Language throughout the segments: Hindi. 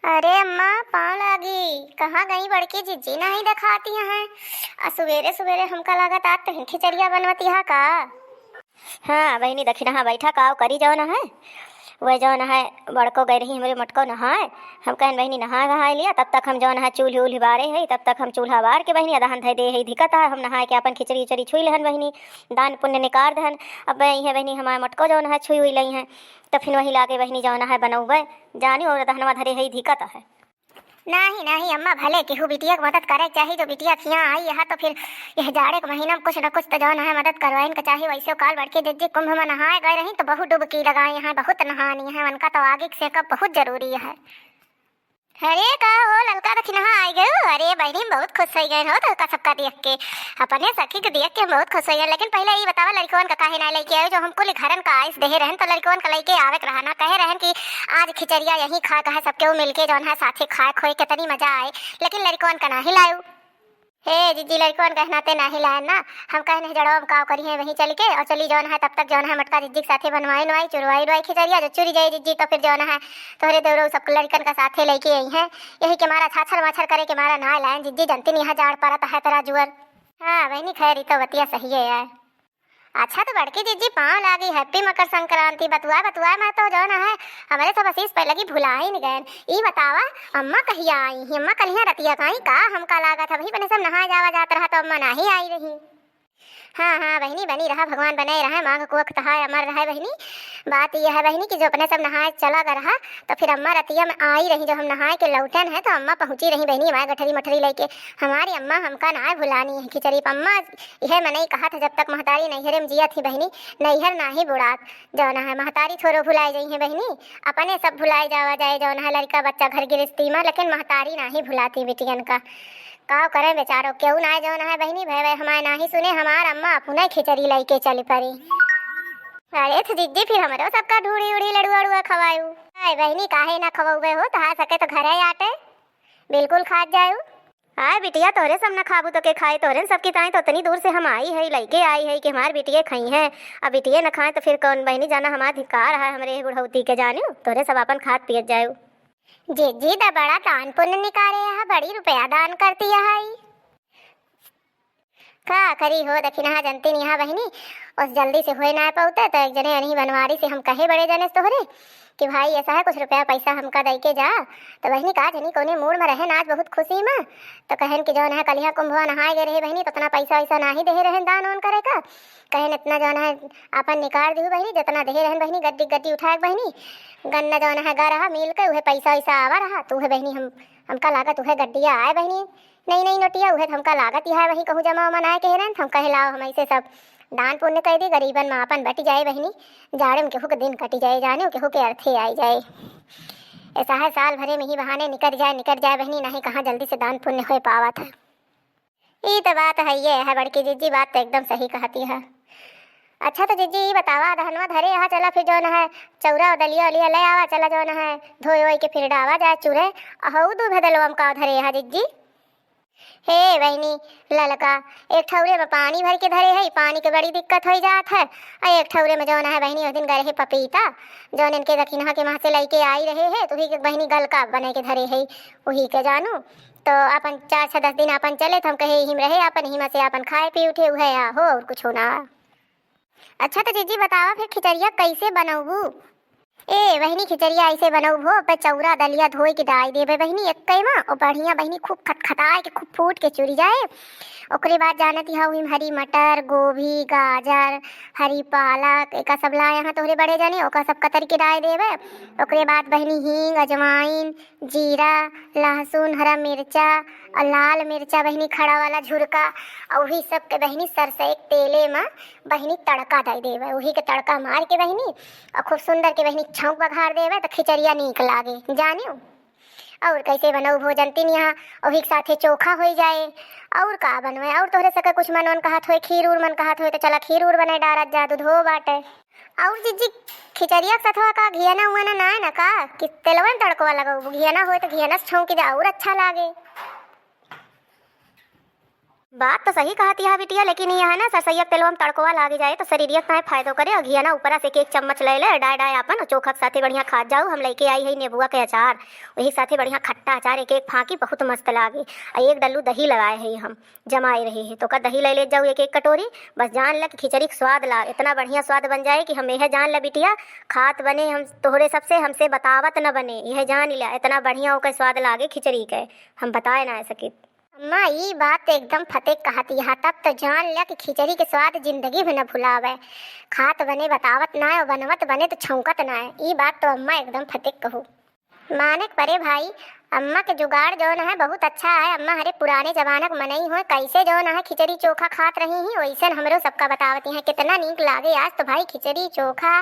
अरे अम्मा पाँव लागी। कहाँ गई बड़की जीजी नहीं दिखाती हैं। सवेरे सवेरे हमका लागत आज तो खिचड़िया बनवती है का। हाँ बहनी दखी नहा बैठा का करी जाओ ना है। वह जौन है बड़को गई रही हमारे मटको नहाए। हम कहन बहनी नहा नहा लिया तब तक हम जौन है चूल्ही उल्ही बारे है तब तक हम चूल्हा बार के बहनी अदहन धै दे है दिक्कत है हम नहाए के अपन खिचड़ी उचड़ी छुई लहन बहनी दान पुण्य निकार दहन। अब है बहनी हमारे मटको जौन है छुई हुई लई है तो फिर वही लागे बहनी जौन है बनौबे जानी और अदहनवा धरे है दिक्कत है। नहीं नहीं अम्मा भले केहू बिटिया की मदद करे चाहिए जो बिटिया खिया आई यहाँ तो फिर यह जाड़े के महीना में कुछ न कुछ तो जौन है मदद करवाइन का चाहिए। वैसे काल बड़के जिज्जी कुंभ में नहाए गए रही तो बहुत डुबकी लगाए हैं बहुत नहानी है उनका तो आगे से कब बहुत जरूरी है। अरे का हो ललका रखी नहा आई गए। अरे बहनी बहुत खुश हो गए हो तो का सबका देख के अपने सखी के देख के बहुत खुश हो गए। लेकिन पहले ये बतावा लड़कोन का काहे ना लेके आयो जो हमको घरन का आइस दे रहन तो लड़कोन का लेके आवे रहना कहे रहन कि आज खिचड़िया यही खा कहे सबके मिलके जौन है साथे खाए खोए कितनी मजा आए। लेकिन लड़कोन का नहीं लायू। हे जीजी लड़कोन कहनाते नहीं लाए ना हम कहने जड़ो काव करी है वहीं चल के और चली जौन है तब तक जौन है मटका जीजी के साथे बनवाई नवाई चुरवाई खिचड़िया जो चुरी जाए जीजी तो फिर जौन है तोहरे देवरो सब लड़कन का साथे लेके आई है यही के मारा छाछर माछर करे के मारा ना लाए जीजी जनती नहीं झाड़ पड़ता है तेरा जुअर। हाँ बहनी खैर तो बतिया सही है यार। अच्छा तो बड़की जीजी पाँव लागी हैप्पी मकर संक्रांति बतुआ बतुआ मैं तो जो ना है हमारे सब असीस पहले की भुला ही नहीं गए। ई बतावा अम्मा कहिया आई ही अम्मा कलिया रतिया कहीं का हमका लागा था वही बने सब नहा जावा जात रहा तो अम्मा नहीं आई रही। हाँ हाँ बहनी बनी रहा भगवान बने रहा मांग कुख है अमर रहा बहनी। बात यह है बहनी कि जो अपने सब नहाए चला कर रहा तो फिर अम्मा रतिया में आई रही जो हम नहाए के लौटन है तो अम्मा पहुंची रही बहनी हमारे गठरी मठरी लेके। हमारी अम्मा हमका ना भुलानी है खिचड़ी अम्मा यह मैंने कहा था जब तक महतारी नैहरे में जिया थी बहनी नैहर ना ही बुढ़ात जो ना है महतारी थोड़ो भुलाई जाई है बहनी अपने सब भुलाई जावा जाए जो है लड़का बच्चा घर गृहस्थी में लेकिन महतारी ना ही भुलाती बेटियन का काव करे बेचारो क्यों ना जो है बहनी भाई हमारे ना ही सुने हमार अम्मा अपने खिचड़ी लेके चली पड़ी। अरे तो दीदी फिर हमारे सबका ढूढ़ी उड़ी लड़ुआ उड़ुआ खवायू। अरे बहनी काहे ना खवाऊबे हो तो हाँ सके तो घरे आटे बिल्कुल खा जायू। हाँ बिटिया तोरे सब न खाबू तो के खाए तोरे सबकी ताई तो उतनी दूर से हम आई है लइके आई है कि हमार बिटिया खाई है अब बिटिया न खाए तो फिर कौन बहनी जाना हमारा धिक्कार है हमारे बुढ़ौती के जानियो तोरे सब अपन खात पियत जायू। जीजी दा बड़ा दान पुण्य निकारे है बड़ी रुपया दान करती है का करी हो दक्षिणा जनती नहीं बहनी उस जल्दी से होए ना पाते तो एक जने नहीं बनवारी से हम कहे बड़े जने तोहरे कि भाई ऐसा है कुछ रुपया पैसा हमका दे के जा तो बहनी कहा जनी कोने मूड में रहे ना आज बहुत खुशी में तो कहन कि जौन है कलिया कुंभवा नहाए गए रहे बहनी तो उतना पैसा वैसा ना ही दे रहे दान वान करे का कहन इतना जौन है अपन निकाल दी बहनी जितना दे रहे बहनी गद्दी गद्दी उठाए बहनी गन्ना जौन है गा रहा मिल के वह पैसा वैसा आवा रहा तो वह बहनी हमका लागत वह गड्डिया आए बहनी नहीं नहीं नोटिया वह हमका लागत ही है वही कहूँ जमा उमा ना कह रहे हम कहे लाओ हम ऐसे सब दान पुण्य कह दी गरीबन में अपन बटी जाए बहनी जाड़े में केहू के दिन कटी जाए जाने केहू के अर्थे आई जाए ऐसा है साल भरे में ही बहाने निकट जाए बहनी नहीं कहाँ जल्दी से दान पुण्य हो पावा था। ये तो बात है ये है बड़की जीजी बात तो एकदम सही कहती है। अच्छा तो जीजी ये बतावा धनवा धरे यहाँ चला फिर जो है चौरा दलिया उलिया ले आवा चला जो है धोए वोए के फिर डावा जाए चूरे अहू दूध बदलवा का धरे यहाँ जीजी। हे बहनी ललका एक ठौरे में पानी भर के धरे है पानी के बड़ी दिक्कत हो जात है और एक ठौरे में जौन है बहनी उस दिन गए है पपीता जौन इनके दक्षिणा के वहाँ से लेके आई रहे है तो वही के बहनी गलका बने के धरे है वही के जानू तो अपन 4-10 दिन अपन चले तो हम कहे हिम रहे अपन हिमा से अपन खाए पी उठे हुए हो और कुछ होना। अच्छा तो जीजी बतावा फिर खिचड़िया कैसे बनाऊ। ए बहनी खिचड़िया ऐसे बनाऊ भो पे चौरा दलिया धोए के डाल देबे बहनी एक कई में और बढ़िया बहनी खूब खटखटाए के खूब फूट के चुरी जाए ओकरे बाद जानती हूँ हिम हरी मटर गोभी गाजर हरी पालक एक सब ला यहाँ तोहरे बड़े जाने ओका सब कतर के डाल देबे ओकरे बाद बहनी हींग अजवाइन जीरा लहसुन हरा मिर्चा और लाल मिर्चा बहनी खड़ा वाला झुरका और वही सब के बहनी सरसे एक तेले में बहनी तड़का दे देवे वही के तड़का मार के बहनी और खूब सुंदर के बहनी छौंक बघार देवे तो खिचड़िया नीक लागे जानियो। और कैसे बनाऊ भोजन तीन यहाँ वही के साथे चोखा हो जाए और का बनवे और तोहरे सके कुछ मन वन कहत हो खीर उर मन कहत हो तो चला खीर उर बने डारत जा दूध हो बाटे और जीजी खिचड़िया के साथ का घियाना हुआ ना ना का कि तेलवा में तड़कवा लगाऊ घियाना हो तो घियाना से छौंक दे और अच्छा लागे। बात तो सही कहती है बिटिया, लेकिन यह है ना सरसैया तेल में तड़कवा लागे जाए तो शरीरियत में फायदो करे। और घिया ना ऊपरा से एक चम्मच ले ले डाय डाय अपन चोखा के साथे बढ़िया खा जाऊ। हम लेके आई है नेबुआ के अचार, वही साथे बढ़िया खट्टा अचार एक एक फाँकी बहुत मस्त लागे। और एक डल्लू दही लगाए है हम जमाए रहे हैं, तो का दही ले जाऊ एक एक कटोरी। बस जान ल कि खिचड़ी का स्वाद ला इतना बढ़िया स्वाद बन जाए कि हम यह जान ल बिटिया खात बने हम तोहरे सबसे हमसे बतावत न बने, यह जान लिया इतना बढ़िया ओकर स्वाद लागे खिचड़ी के हम बताए ना सके। अम्मा ये बात तो एकदम फतेह कहती है, तब तो जान लिया कि खिचड़ी के स्वाद जिंदगी में न भुलावे। खात बने बतावत ना है और बनवत बने तो छौंकत ना है, ये बात तो अम्मा एकदम फतेह कहू। माने परे भाई अम्मा के जुगाड़ जो है बहुत अच्छा है। अम्मा हरे पुराने जमाना के मनई हो कैसे जो है खिचड़ी चोखा खात रही ही वैसे हमरो सबका बतावती हैं कितना नीक लागे। आज तो भाई खिचड़ी चोखा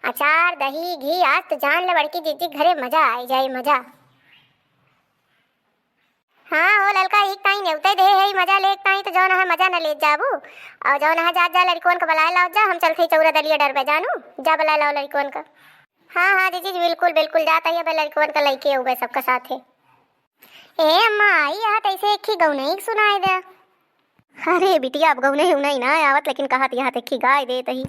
अचार दही घी आज तो जान ले बड़की जीजी घरे मजा आई जाए मजा। हाँ हो ललका एक ताई नेवते दे है मजा ले ताई तो जौन है मजा न ले जाबू। और जौन है जा जा लड़कोन का बुलाए लाओ जा, हम चलते चौरा दलिया डर पे जानू जा बुलाए लाओ लड़कोन का। हाँ हाँ जीजी बिल्कुल बिल्कुल जाता है लड़कोन का लड़के हो गए सबका साथ है। ए अम्मा आई यहाँ तैसे एक ही गौनई सुनाई दे। अरे बिटिया अब गौनई उनई ना आवत, लेकिन कहा यहाँ तक गाय दे तही।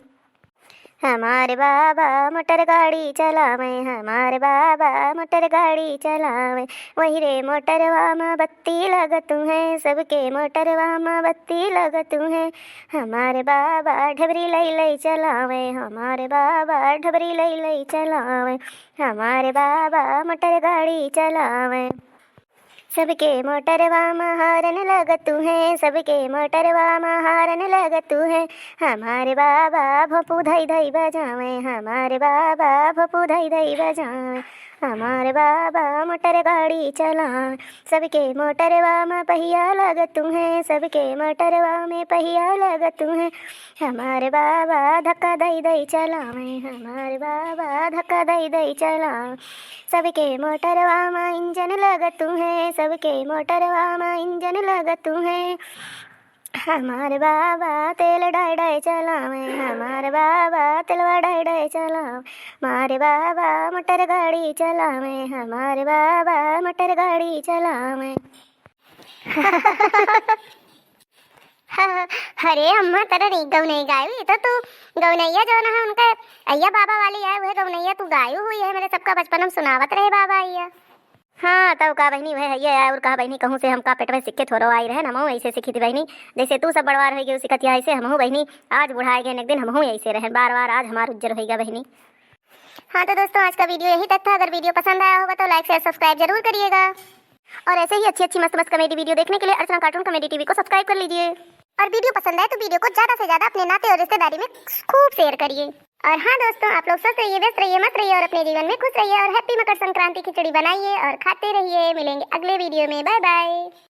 हमारे बाबा मोटर गाड़ी चलावे, हमारे बाबा मोटर गाड़ी चलावे, वही रे मोटरवा में बत्ती लगतू है, सबके मोटरवा में बत्ती लगतू है। हमारे बाबा ढबरी लई लई चलावे, हमारे बाबा ढबरी लई लई चलावे, हमारे बाबा मोटर गाड़ी चलावे, सबके मोटरवा में हारन लगतू है, सबके मोटरवा में हारन लगतू है। हमारे बाबा भोपू धई धई बजावे, हमारे बाबा भोपू धई धई बजावे, हमारे बाबा मोटर गाड़ी चलावे, सबके मोटरवा में पहिया लगतू है, सबके मोटरवा में पहिया लगतू है। हमारे बाबा धक्का दई दई चलावे, हमारे बाबा धक्का दई दई चलावे, सबके मोटरवा में इंजन लगतू है, सबके मोटरवा में इंजन लगतू है। हमारे बाबा तेल डाय डाय चलावे, हमारे बाबा तेलवा डाय डाय चलावे, हमारे बाबा मोटर गाड़ी चलावे, हमारे बाबा मोटर गाड़ी चलावे। अरे अम्मा तेरा री गौनई गायू तो तू गौनैया जो ना उनका अय्या बाबा वाली है वह गौनैया तू गायू हुई है, मेरे सबका बचपन में सुनावत रहे बाबा अय्या। हाँ तब का बहनी वह ये और कहा बहनी कहूँ से हमका पेट में सिक्के थोड़ो आई रहे हम ऐसे सीखी थी बहनी, जैसे तू सब बड़वार होगी सिखत ऐसे हम बहनी आज बुढ़ाए गए एक दिन हम ऐसे रहे बार बार आज हमारा उज्जर होगा बहनी। हाँ तो दोस्तों आज का वीडियो यही तक था। अगर वीडियो पसंद आया होगा तो लाइक शेयर सब्सक्राइब जरूर करिएगा और ऐसे ही अच्छी अच्छी मस्त मस्त कॉमेडी वीडियो देखने के लिए अर्चना कार्टून कॉमेडी टीवी को सब्सक्राइब कर लीजिए। और वीडियो पसंद आए तो वीडियो को ज्यादा से ज्यादा अपने नाते और रिश्तेदारी में खूब शेयर करिए। और हाँ दोस्तों आप लोग स्वस्थ रहिए व्यस्त रहिए मत रहिए और अपने जीवन में खुश रहिए और हैप्पी मकर संक्रांति खिचड़ी बनाइए और खाते रहिए। मिलेंगे अगले वीडियो में, बाय बाय।